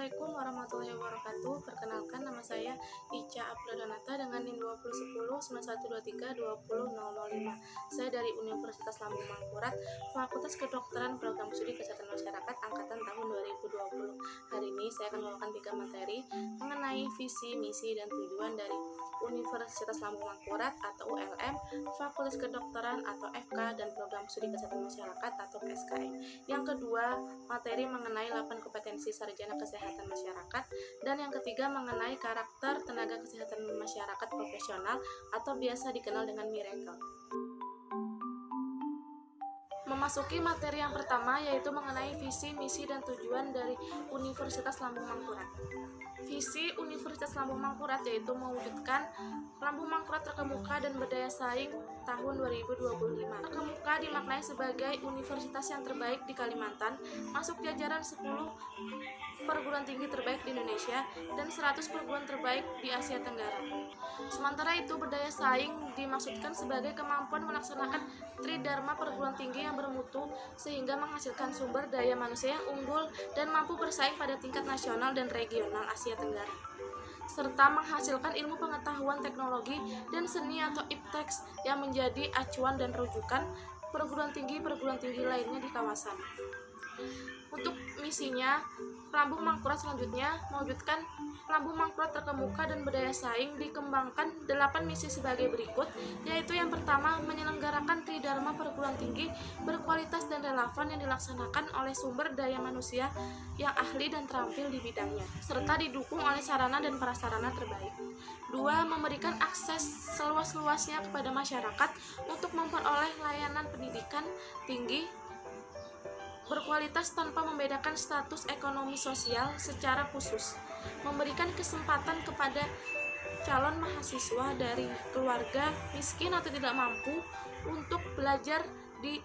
Assalamualaikum warahmatullahi wabarakatuh. Perkenalkan, nama saya Ica Abduldanata dengan NIM 201091232005. Saya dari Universitas Lambung Mangkurat, Fakultas Kedokteran Program Studi Kesehatan Masyarakat Angkatan tahun 2020. Hari ini saya akan membawakan 3 materi mengenai visi, misi, dan tujuan dari Universitas Lambung Mangkurat atau ULM, Fakultas Kedokteran atau FK, dan Program Studi Kesehatan Masyarakat atau PSKM. Yang kedua, materi mengenai 8 kompetensi sarjana kesehatan masyarakat, dan yang ketiga mengenai karakter tenaga kesehatan masyarakat profesional atau biasa dikenal dengan miracle. Memasuki materi yang pertama, yaitu mengenai visi, misi, dan tujuan dari Universitas Lambung Mangkurat. Visi Universitas Lambung Mangkurat yaitu mewujudkan Lambung Mangkurat terkemuka dan berdaya saing tahun 2025. Terkemuka dimaknai sebagai universitas yang terbaik di Kalimantan, masuk jajaran 10 perguruan tinggi terbaik di Indonesia dan 100 perguruan terbaik di Asia Tenggara. Sementara itu, berdaya saing dimaksudkan sebagai kemampuan melaksanakan tridharma perguruan tinggi yang bermutu sehingga menghasilkan sumber daya manusia yang unggul dan mampu bersaing pada tingkat nasional dan regional Asia Tenggara, serta menghasilkan ilmu pengetahuan teknologi dan seni atau IPTEX yang menjadi acuan dan rujukan perguruan tinggi lainnya di kawasan. Untuk misinya, Lambung Mangkurat selanjutnya mewujudkan Lambung Mangkurat terkemuka dan berdaya saing dikembangkan 8 misi sebagai berikut, yaitu yang pertama, menyelenggarakan tridharma perguruan tinggi berkualitas dan relevan yang dilaksanakan oleh sumber daya manusia yang ahli dan terampil di bidangnya, serta didukung oleh sarana dan prasarana terbaik. 2. Memberikan akses seluas-luasnya kepada masyarakat untuk memperoleh layanan pendidikan tinggi berkualitas tanpa membedakan status ekonomi sosial secara khusus, memberikan kesempatan kepada calon mahasiswa dari keluarga miskin atau tidak mampu untuk belajar di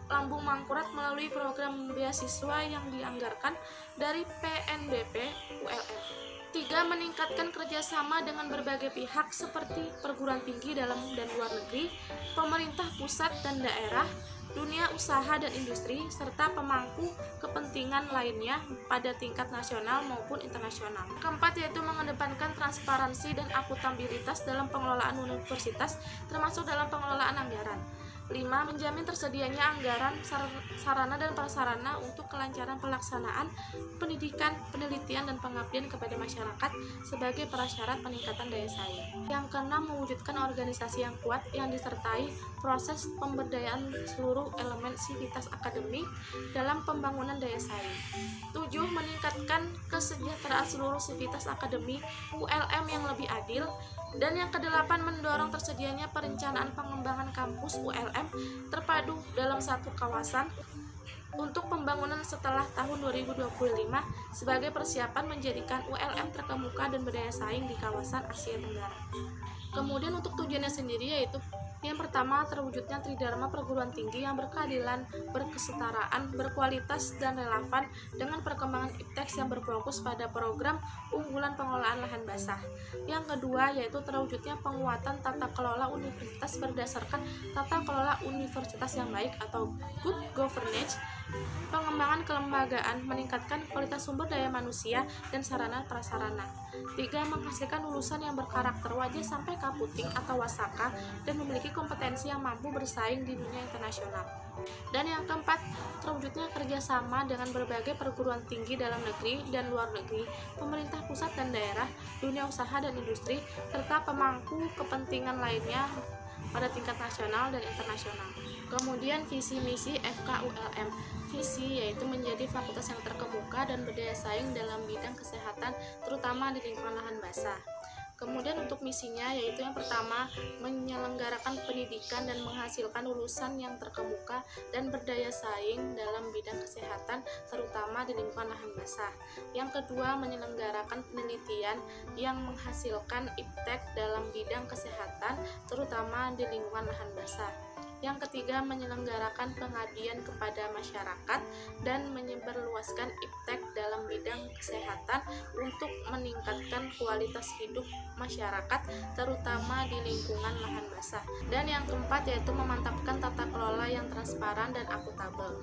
Lambung Mangkurat melalui program beasiswa yang dianggarkan dari PNBP ULM. 3. Meningkatkan kerjasama dengan berbagai pihak seperti perguruan tinggi dalam dan luar negeri, pemerintah pusat dan daerah, dunia usaha dan industri, serta pemangku kepentingan lainnya pada tingkat nasional maupun internasional. Keempat, yaitu mengedepankan transparansi dan akuntabilitas dalam pengelolaan universitas, termasuk dalam pengelolaan anggaran. 5. Menjamin tersedianya anggaran, sarana dan prasarana untuk kelancaran pelaksanaan pendidikan, penelitian, dan pengabdian kepada masyarakat sebagai prasyarat peningkatan daya saing. Yang keenam, mewujudkan organisasi yang kuat yang disertai proses pemberdayaan seluruh elemen sivitas akademik dalam pembangunan daya saing. 7. Meningkatkan kesejahteraan seluruh sivitas akademik ULM yang lebih adil. Dan yang kedelapan, mendorong tersedianya perencanaan pengembangan kampus ULM terpadu dalam satu kawasan untuk pembangunan setelah tahun 2025 sebagai persiapan menjadikan ULM terkemuka dan berdaya saing di kawasan Asia Tenggara. Kemudian untuk tujuannya sendiri yaitu yang pertama, terwujudnya tridharma perguruan tinggi yang berkeadilan, berkesetaraan, berkualitas, dan relevan dengan perkembangan IPTEX yang berfokus pada program unggulan pengelolaan lahan basah. Yang kedua, yaitu terwujudnya penguatan tata kelola universitas berdasarkan tata kelola universitas yang baik atau good governance, pengembangan kelembagaan, meningkatkan kualitas sumber daya manusia dan sarana prasarana. 3. Menghasilkan lulusan yang berkarakter wajah sampai kaputing atau wasaka dan memiliki kompetensi yang mampu bersaing di dunia internasional. Dan yang keempat, terwujudnya kerjasama dengan berbagai perguruan tinggi dalam negeri dan luar negeri, pemerintah pusat dan daerah, dunia usaha dan industri, serta pemangku kepentingan lainnya pada tingkat nasional dan internasional. Kemudian visi misi FKULM. Visi yaitu menjadi fakultas yang terkemuka dan berdaya saing dalam bidang kesehatan, terutama di lingkungan lahan basah. Kemudian untuk misinya yaitu yang pertama, menyelenggarakan pendidikan dan menghasilkan lulusan yang terkemuka dan berdaya saing dalam bidang kesehatan, terutama di lingkungan lahan basah. Yang kedua, menyelenggarakan penelitian yang menghasilkan IPTEK dalam bidang kesehatan, terutama di lingkungan lahan basah. Yang ketiga, menyelenggarakan pengabdian kepada masyarakat dan menyebarluaskan IPTEK dalam bidang kesehatan untuk meningkatkan kualitas hidup masyarakat, terutama di lingkungan lahan basah. Dan yang keempat, yaitu memantapkan tata kelola yang transparan dan akuntabel.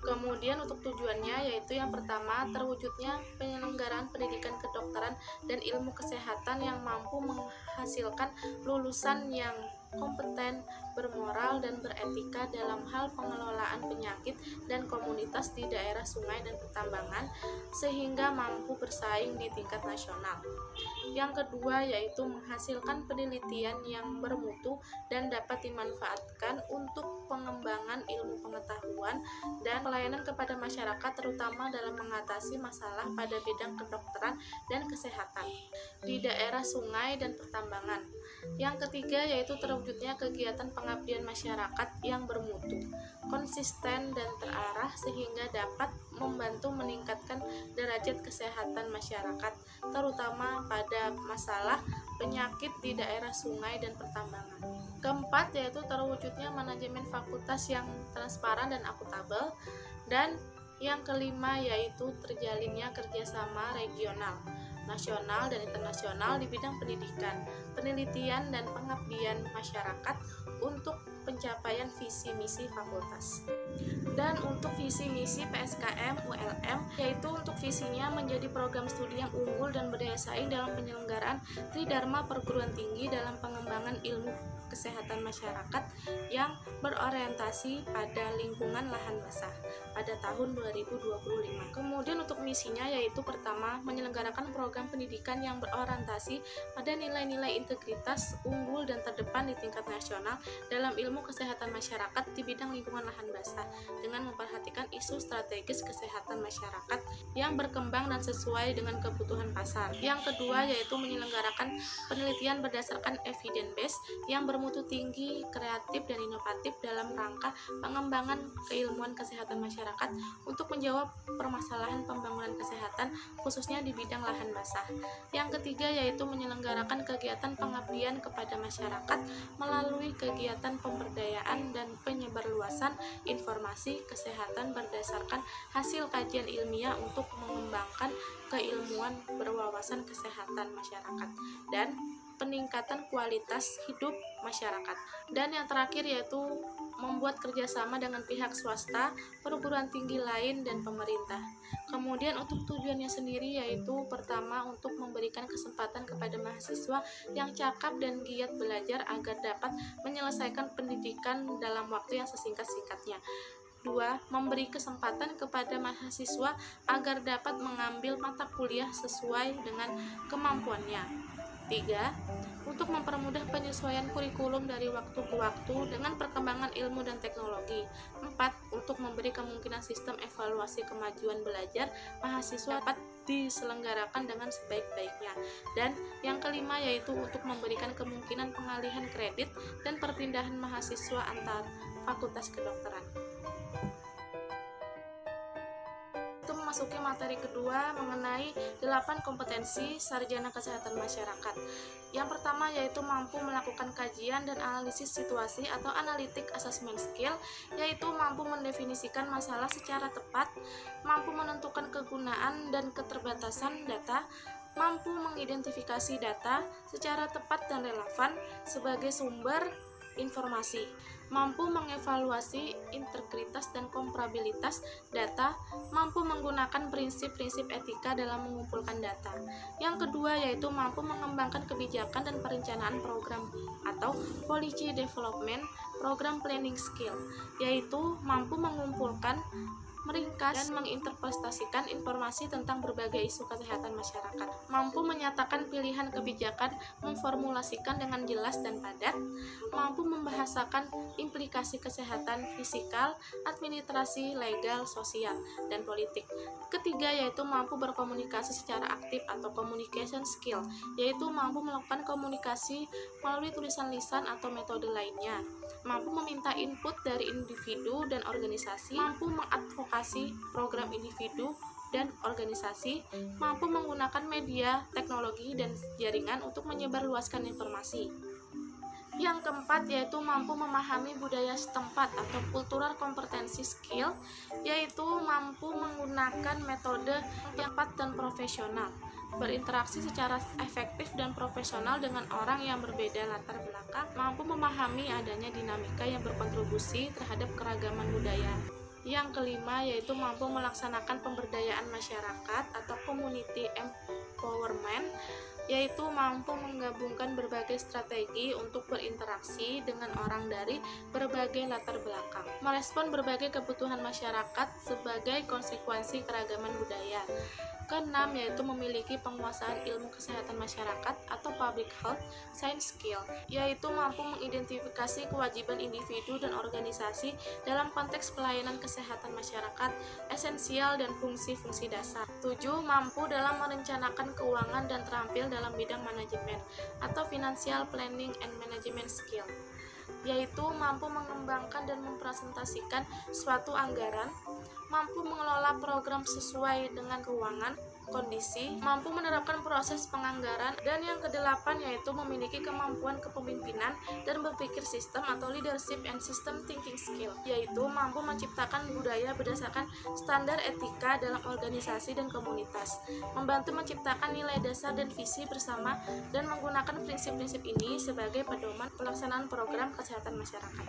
Kemudian untuk tujuannya yaitu yang pertama, terwujudnya penyelenggaraan pendidikan kedokteran dan ilmu kesehatan yang mampu menghasilkan lulusan yang kompeten, bermoral, dan beretika dalam hal pengelolaan penyakit dan komunitas di daerah sungai dan pertambangan sehingga mampu bersaing di tingkat nasional. Yang kedua yaitu menghasilkan penelitian yang bermutu dan dapat dimanfaatkan untuk pengembangan ilmu pengetahuan dan pelayanan kepada masyarakat, terutama dalam mengatasi masalah pada bidang kedokteran dan kesehatan di daerah sungai dan pertambangan. Yang ketiga yaitu terwujudnya kegiatan pengabdian masyarakat yang bermutu, konsisten dan terarah sehingga dapat membantu meningkatkan derajat kesehatan masyarakat, terutama pada masalah penyakit di daerah sungai dan pertambangan. Keempat yaitu terwujudnya manajemen fakultas yang transparan dan akuntabel. Dan yang kelima yaitu terjalinnya kerjasama regional, nasional, dan internasional di bidang pendidikan, penelitian, dan pengabdian masyarakat untuk pencapaian visi misi fakultas. Dan untuk visi misi PSKM ULM yaitu untuk visinya menjadi program studi yang unggul dan berdaya saing dalam penyelenggaraan Tridharma perguruan tinggi dalam pengembangan ilmu kesehatan masyarakat yang berorientasi pada lingkungan lahan basah pada tahun 2025. Kemudian untuk misinya yaitu pertama, menyelenggarakan program pendidikan yang berorientasi pada nilai-nilai integritas, unggul, dan terdepan di tingkat nasional dalam ilmu kesehatan masyarakat di bidang lingkungan lahan basah dengan memperhatikan isu strategis kesehatan masyarakat yang berkembang dan sesuai dengan kebutuhan pasar. Yang kedua yaitu menyelenggarakan penelitian berdasarkan evidence base yang bermutu tinggi, kreatif, dan inovatif dalam rangka pengembangan keilmuan kesehatan masyarakat untuk menjawab permasalahan pembangunan kesehatan khususnya di bidang lahan basah. Yang ketiga yaitu menyelenggarakan kegiatan pengabdian kepada masyarakat melalui kegiatan pemberdayaan dan penyebarluasan informasi kesehatan berdasarkan hasil kajian ilmiah untuk mengembangkan keilmuan berwawasan kesehatan masyarakat dan peningkatan kualitas hidup masyarakat. Dan yang terakhir yaitu membuat kerjasama dengan pihak swasta, perguruan tinggi lain, dan pemerintah. Kemudian untuk tujuannya sendiri yaitu pertama untuk memberikan kesempatan kepada mahasiswa yang cakap dan giat belajar agar dapat menyelesaikan pendidikan dalam waktu yang sesingkat-singkatnya. 2. Memberi kesempatan kepada mahasiswa agar dapat mengambil mata kuliah sesuai dengan kemampuannya. 3. Untuk mempermudah penyesuaian kurikulum dari waktu ke waktu dengan perkembangan ilmu dan teknologi. 4. Untuk memberi kemungkinan sistem evaluasi kemajuan belajar mahasiswa dapat diselenggarakan dengan sebaik-baiknya. Dan yang kelima yaitu untuk memberikan kemungkinan pengalihan kredit dan perpindahan mahasiswa antar fakultas kedokteran. Memasuki materi kedua mengenai 8 kompetensi sarjana kesehatan masyarakat. Yang pertama yaitu mampu melakukan kajian dan analisis situasi atau analytic assessment skill, yaitu mampu mendefinisikan masalah secara tepat, mampu menentukan kegunaan dan keterbatasan data, mampu mengidentifikasi data secara tepat dan relevan sebagai sumber informasi, mampu mengevaluasi integritas dan komparabilitas data, mampu menggunakan prinsip-prinsip etika dalam mengumpulkan data. Yang kedua yaitu mampu mengembangkan kebijakan dan perencanaan program atau policy development program planning skill, yaitu mampu mengumpulkan, meringkas, dan menginterpretasikan informasi tentang berbagai isu kesehatan masyarakat, mampu menyatakan pilihan kebijakan, memformulasikan dengan jelas dan padat, mampu membahasakan implikasi kesehatan fisikal, administrasi, legal, sosial, dan politik. Ketiga yaitu mampu berkomunikasi secara aktif atau communication skill, yaitu mampu melakukan komunikasi melalui tulisan lisan atau metode lainnya, mampu meminta input dari individu dan organisasi, mampu mengadvokasi program individu dan organisasi, mampu menggunakan media, teknologi, dan jaringan untuk menyebarluaskan informasi. Yang keempat yaitu mampu memahami budaya setempat atau cultural competency skill, yaitu mampu menggunakan metode yang tepat dan profesional, berinteraksi secara efektif dan profesional dengan orang yang berbeda latar belakang, mampu memahami adanya dinamika yang berkontribusi terhadap keragaman budaya. Yang kelima yaitu mampu melaksanakan pemberdayaan masyarakat atau community empowerment, yaitu mampu menggabungkan berbagai strategi untuk berinteraksi dengan orang dari berbagai latar belakang, merespon berbagai kebutuhan masyarakat sebagai konsekuensi keragaman budaya. Keenam yaitu memiliki penguasaan ilmu kesehatan masyarakat atau public health science skill, yaitu mampu mengidentifikasi kewajiban individu dan organisasi dalam konteks pelayanan kesehatan masyarakat, esensial dan fungsi-fungsi dasar. 7. Mampu dalam merencanakan keuangan dan terampil dalam bidang manajemen atau financial planning and management skill, yaitu mampu mengembangkan dan mempresentasikan suatu anggaran, mampu mengelola program sesuai dengan keuangan, kondisi, mampu menerapkan proses penganggaran, dan yang kedelapan yaitu memiliki kemampuan kepemimpinan dan berpikir sistem atau leadership and system thinking skill, yaitu mampu menciptakan budaya berdasarkan standar etika dalam organisasi dan komunitas, membantu menciptakan nilai dasar dan visi bersama, dan menggunakan prinsip-prinsip ini sebagai pedoman pelaksanaan program kesehatan masyarakat.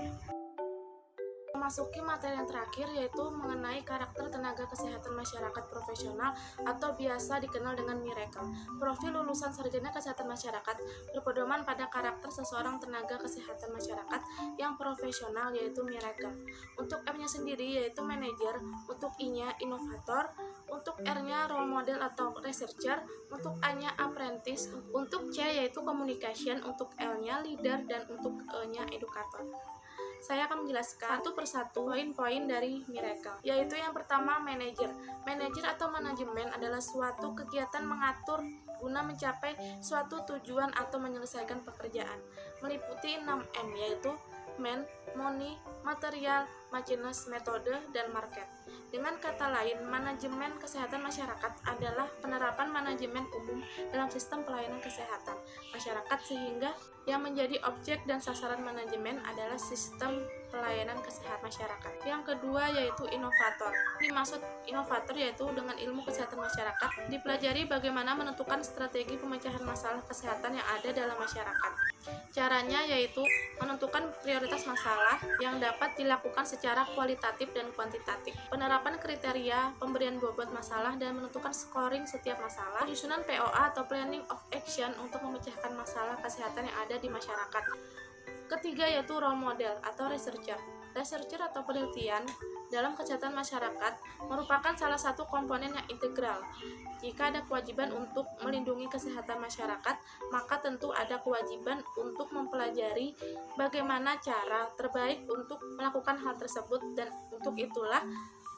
Memasuki materi yang terakhir yaitu mengenai karakter tenaga kesehatan masyarakat profesional atau biasa dikenal dengan Miracle. Profil lulusan sarjana kesehatan masyarakat berpedoman pada karakter seseorang tenaga kesehatan masyarakat yang profesional yaitu Miracle. Untuk M-nya sendiri yaitu manager, untuk I-nya inovator, untuk R-nya role model atau researcher, untuk A-nya apprentice, untuk C yaitu communication, untuk L-nya leader, dan untuk E-nya edukator. Saya akan menjelaskan satu persatu poin-poin dari Miracle, yaitu yang pertama manajer. Manajer atau manajemen adalah suatu kegiatan mengatur guna mencapai suatu tujuan atau menyelesaikan pekerjaan. Meliputi 6M yaitu man, money, material, machines, metode, dan market. Dengan kata lain, manajemen kesehatan masyarakat adalah penerapan manajemen umum dalam sistem pelayanan kesehatan masyarakat sehingga yang menjadi objek dan sasaran manajemen adalah sistem pelayanan kesehatan masyarakat. Yang kedua yaitu inovator. Dimaksud inovator yaitu dengan ilmu kesehatan masyarakat dipelajari bagaimana menentukan strategi pemecahan masalah kesehatan yang ada dalam masyarakat. Caranya yaitu menentukan prioritas masalah yang dapat dilakukan secara kualitatif dan kuantitatif, penerapan kriteria, pemberian bobot masalah, dan menentukan scoring setiap masalah, penyusunan POA atau Planning of Action untuk memecahkan masalah kesehatan yang ada di masyarakat. Ketiga yaitu role model atau researcher. Researcher atau penelitian dalam kesehatan masyarakat merupakan salah satu komponen yang integral. Jika ada kewajiban untuk melindungi kesehatan masyarakat, maka tentu ada kewajiban untuk mempelajari bagaimana cara terbaik untuk melakukan hal tersebut, dan untuk itulah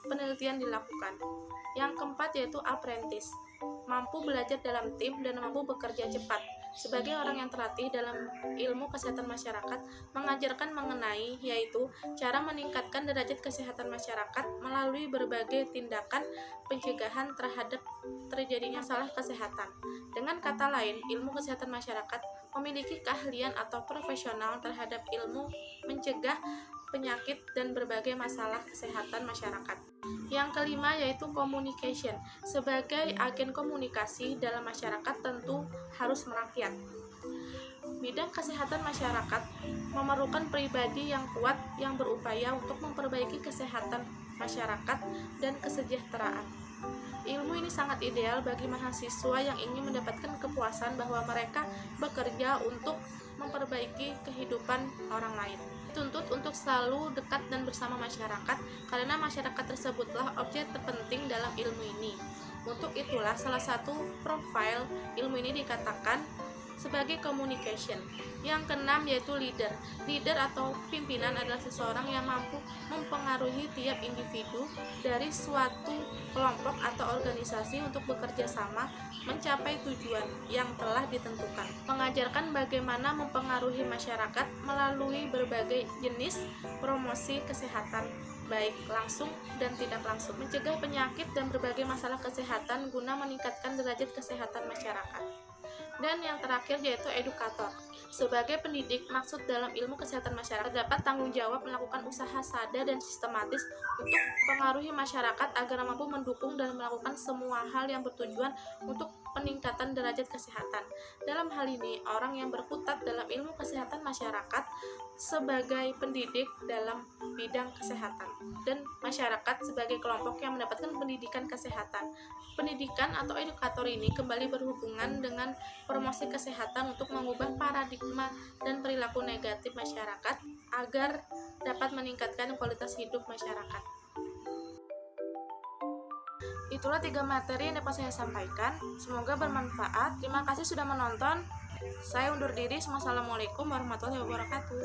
penelitian dilakukan. Yang keempat yaitu apprentice, mampu belajar dalam tim dan mampu bekerja cepat. Sebagai orang yang terlatih dalam ilmu kesehatan masyarakat, mengajarkan mengenai yaitu cara meningkatkan derajat kesehatan masyarakat melalui berbagai tindakan pencegahan terhadap terjadinya masalah kesehatan. Dengan kata lain, ilmu kesehatan masyarakat memiliki keahlian atau profesional terhadap ilmu mencegah penyakit dan berbagai masalah kesehatan masyarakat. Yang kelima yaitu communication. Sebagai agen komunikasi dalam masyarakat tentu harus merakyat. Bidang kesehatan masyarakat memerlukan pribadi yang kuat yang berupaya untuk memperbaiki kesehatan masyarakat dan kesejahteraan. Ilmu ini sangat ideal bagi mahasiswa yang ingin mendapatkan kepuasan bahwa mereka bekerja untuk memperbaiki kehidupan orang lain. Dituntut untuk selalu dekat dan bersama masyarakat karena masyarakat tersebutlah objek terpenting dalam ilmu ini. Untuk itulah salah satu profil ilmu ini dikatakan sebagai communication. Yang keenam yaitu leader. Leader atau pimpinan adalah seseorang yang mampu mempengaruhi tiap individu dari suatu kelompok atau organisasi untuk bekerja sama mencapai tujuan yang telah ditentukan. Mengajarkan bagaimana mempengaruhi masyarakat melalui berbagai jenis promosi kesehatan, baik langsung dan tidak langsung, mencegah penyakit dan berbagai masalah kesehatan guna meningkatkan derajat kesehatan masyarakat. Dan yang terakhir yaitu edukator. Sebagai pendidik, maksud dalam ilmu kesehatan masyarakat dapat tanggung jawab melakukan usaha sadar dan sistematis untuk mempengaruhi masyarakat agar mampu mendukung dan melakukan semua hal yang bertujuan untuk peningkatan derajat kesehatan. Dalam hal ini, orang yang berkutat dalam ilmu kesehatan kesehatan masyarakat sebagai pendidik dalam bidang kesehatan, dan masyarakat sebagai kelompok yang mendapatkan pendidikan kesehatan. Pendidikan atau edukator ini kembali berhubungan dengan promosi kesehatan untuk mengubah paradigma dan perilaku negatif masyarakat agar dapat meningkatkan kualitas hidup masyarakat. Itulah 3 materi yang dapat saya sampaikan. Semoga bermanfaat. Terima kasih sudah menonton. Saya undur diri. Wassalamualaikum warahmatullahi wabarakatuh.